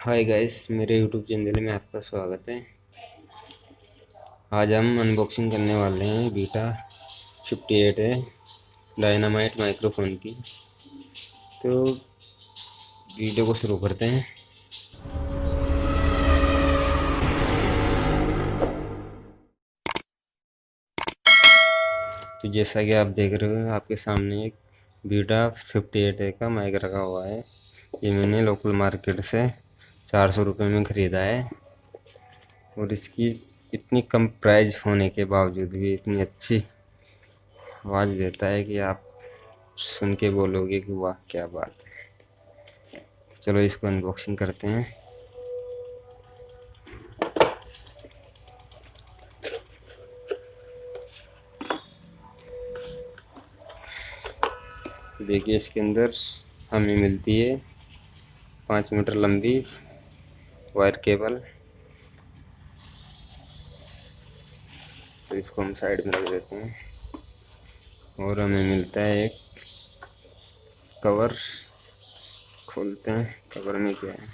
Hi guys, मेरे YouTube channel में आपका स्वागत है। आज हम अनबॉक्सिंग करने वाले हैं बीटा 58 है डायनामाइट माइक्रोफोन की। तो वीडियो को शुरू करते हैं। तो जैसा कि आप देख रहे हो, आपके सामने एक बीटा 58 का माइक रखा हुआ है। ये मैंने लोकल मार्केट से 400 रुपये में ख़रीदा है और इसकी इतनी कम प्राइस होने के बावजूद भी इतनी अच्छी आवाज़ देता है कि आप सुन के बोलोगे कि वाह क्या बात है। तो चलो इसको अनबॉक्सिंग करते हैं। देखिए, इसके अंदर हमें मिलती है 5 मीटर लंबी वायर केबल। तो इसको हम साइड में रख देते हैं और हमें मिलता है एक कवर। खोलते हैं, कवर में क्या है।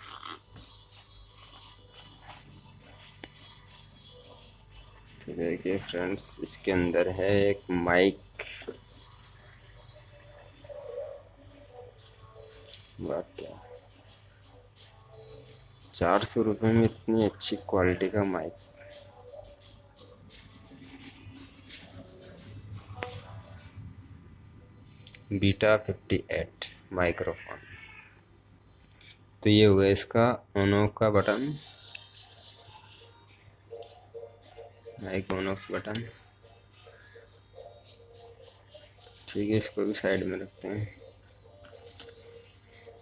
तो देखिए फ्रेंड्स, इसके अंदर है एक माइक। बात क्या, 400 रुपये में इतनी अच्छी क्वालिटी का माइक। Beta 58 microphone. तो ये हुआ इसका ऑन ऑफ का button, mic on off button. ठीक है, इसको भी साइड में रखते हैं।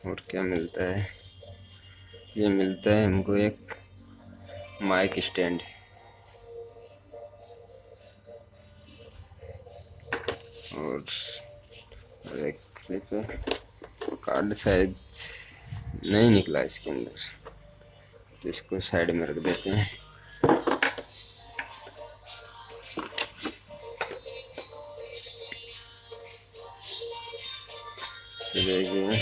और क्या मिलता है, ये मिलता है हमको एक माइक स्टैंड और एक क्लिप है। कार्ड शायद नहीं निकला इसके अंदर, तो इसको साइड में रख देते हैं। देखिए,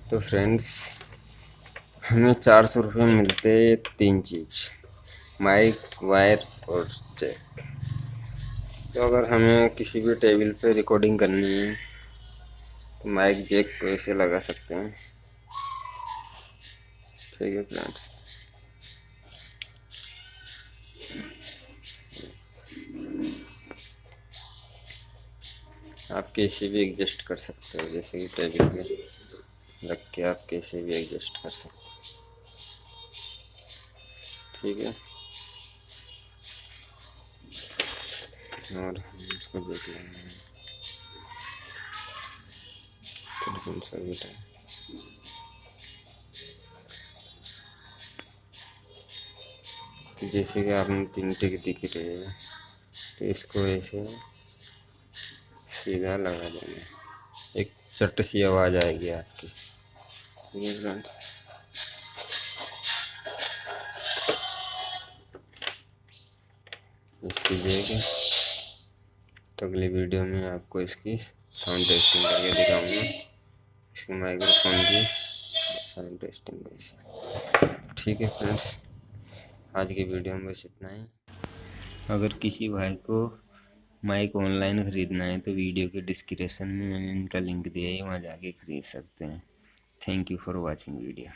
तो फ्रेंड्स, हमें 400 रुपये में मिलते हैं 3 चीज़, माइक, वायर और जैक। तो अगर हमें किसी भी टेबल पे रिकॉर्डिंग करनी है तो माइक जैक को ऐसे लगा सकते हैं। ठीक है फ्रेंड्स, आप कैसे भी एडजस्ट कर सकते हो, जैसे कि टेबल पे रख के आप कैसे भी एडजस्ट कर सकते हो। ठीक है, और इसको देख लेंगे टेलीफोन सर्विस है। तो जैसे कि आपने 3 टिक दिख रहे हैं, तो इसको ऐसे सीधा लगा देंगे, एक चट सी आवाज़ आएगी आपकी। ठीक है फ्रेंड्स, इसकी जगह तो अगली वीडियो में आपको इसकी साउंड टेस्टिंग करके दिखाऊंगा, इसके माइक्रोफोन की साउंड टेस्टिंग कैसे। ठीक है फ्रेंड्स, आज की वीडियो में बस इतना ही। अगर किसी भाई को माइक ऑनलाइन ख़रीदना है तो वीडियो के डिस्क्रिप्शन में मैंने इनका लिंक दिया है, वहाँ जाके ख़रीद सकते हैं। Thank you for watching video.